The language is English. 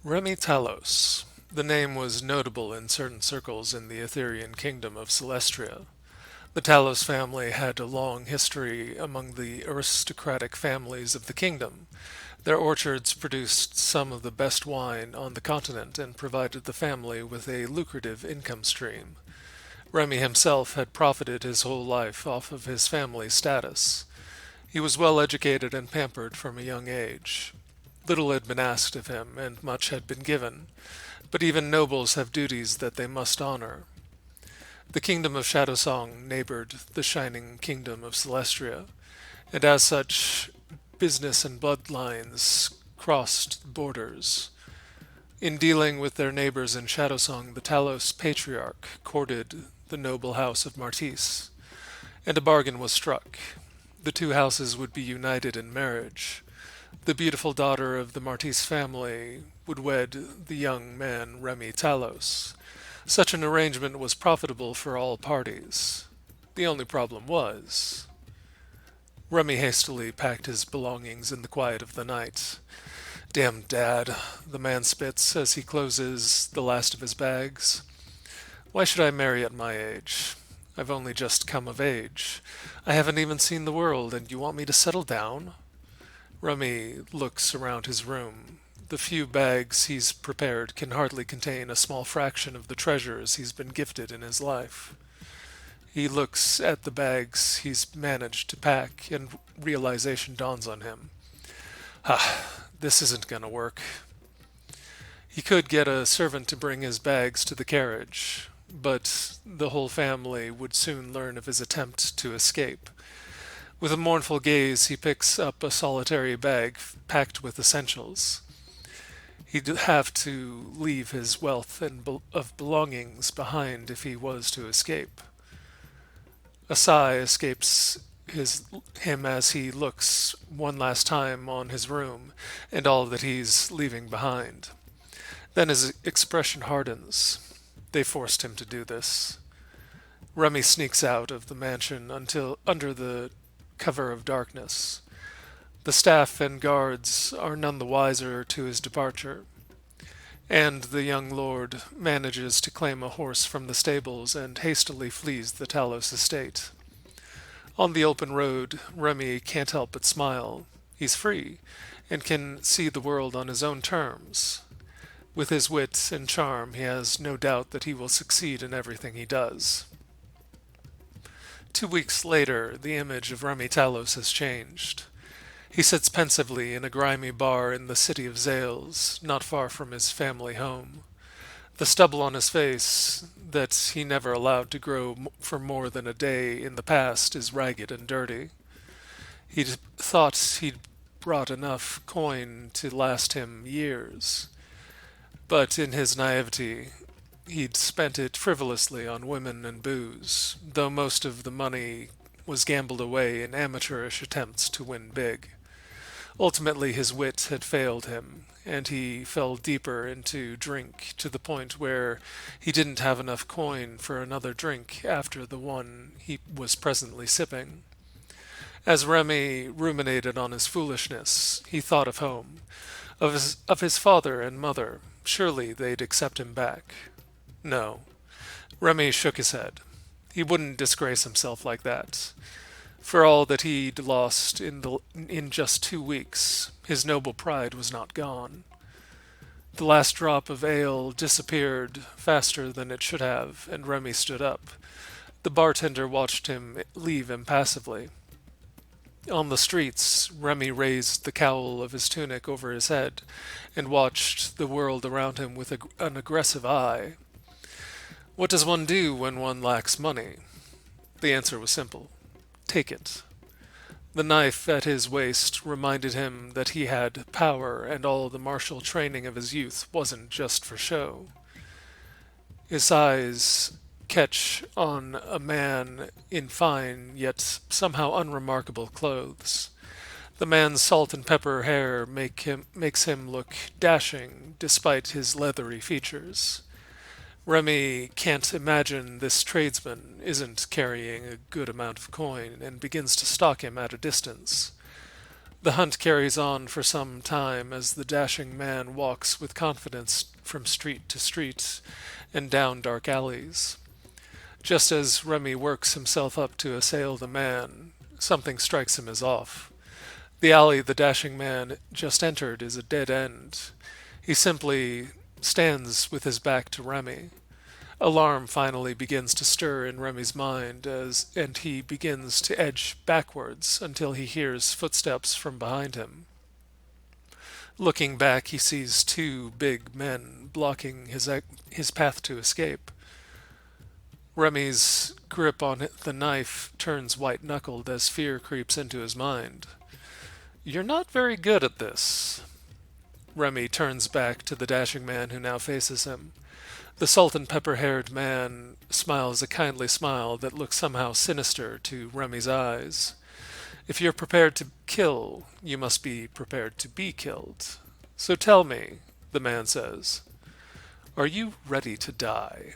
Remy Talos. The name was notable in certain circles in the Aetherian kingdom of Celestria. The Talos family had a long history among the aristocratic families of the kingdom. Their orchards produced some of the best wine on the continent and provided the family with a lucrative income stream. Remy himself had profited his whole life off of his family's status. He was well educated and pampered from a young age. Little had been asked of him, and much had been given, but even nobles have duties that they must honor. The kingdom of Shadowsong neighbored the shining kingdom of Celestria, and as such, business and bloodlines crossed borders. In dealing with their neighbors in Shadowsong, the Talos patriarch courted the noble house of Martis, and a bargain was struck. The two houses would be united in marriage. The beautiful daughter of the Martis family would wed the young man Remy Talos. Such an arrangement was profitable for all parties. The only problem was, Remy hastily packed his belongings in the quiet of the night. Damn dad, the man spits as he closes the last of his bags. Why should I marry at my age? I've only just come of age. I haven't even seen the world, and you want me to settle down? Remy looks around his room. The few bags he's prepared can hardly contain a small fraction of the treasures he's been gifted in his life. He looks at the bags he's managed to pack, and realization dawns on him. This isn't gonna work. He could get a servant to bring his bags to the carriage, but the whole family would soon learn of his attempt to escape. With a mournful gaze, he picks up a solitary bag packed with essentials. He'd have to leave his wealth of belongings behind if he was to escape. A sigh escapes him as he looks one last time on his room and all that he's leaving behind. Then his expression hardens. They forced him to do this. Remy sneaks out of the mansion until under the cover of darkness. The staff and guards are none the wiser to his departure, and the young lord manages to claim a horse from the stables and hastily flees the Talos estate. On the open road, Remy can't help but smile. He's free, and can see the world on his own terms. With his wit and charm, he has no doubt that he will succeed in everything he does. 2 weeks later, the image of Remy Talos has changed. He sits pensively in a grimy bar in the city of Zales, not far from his family home. The stubble on his face, that he never allowed to grow for more than a day in the past, is ragged and dirty. He'd thought he'd brought enough coin to last him years, but in his naivety, he'd spent it frivolously on women and booze, though most of the money was gambled away in amateurish attempts to win big. Ultimately, his wit had failed him, and he fell deeper into drink to the point where he didn't have enough coin for another drink after the one he was presently sipping. As Remy ruminated on his foolishness, he thought of home, of his father and mother. Surely they'd accept him back. No. Remy shook his head. He wouldn't disgrace himself like that. For all that he'd lost in just 2 weeks, his noble pride was not gone. The last drop of ale disappeared faster than it should have, and Remy stood up. The bartender watched him leave impassively. On the streets, Remy raised the cowl of his tunic over his head and watched the world around him with an aggressive eye. What does one do when one lacks money? The answer was simple. Take it. The knife at his waist reminded him that he had power, and all the martial training of his youth wasn't just for show. His eyes catch on a man in fine yet somehow unremarkable clothes. The man's salt and pepper hair makes him look dashing despite his leathery features. Remy can't imagine this tradesman isn't carrying a good amount of coin and begins to stalk him at a distance. The hunt carries on for some time as the dashing man walks with confidence from street to street and down dark alleys. Just as Remy works himself up to assail the man, something strikes him as off. The alley the dashing man just entered is a dead end. He simply stands with his back to Remy. Alarm finally begins to stir in Remy's mind and he begins to edge backwards until he hears footsteps from behind him. Looking back, he sees two big men blocking his path to escape. Remy's grip on the knife turns white-knuckled as fear creeps into his mind. "You're not very good at this." Remy turns back to the dashing man who now faces him. The salt-and-pepper-haired man smiles a kindly smile that looks somehow sinister to Remy's eyes. "If you're prepared to kill, you must be prepared to be killed. So tell me," the man says, "are you ready to die?"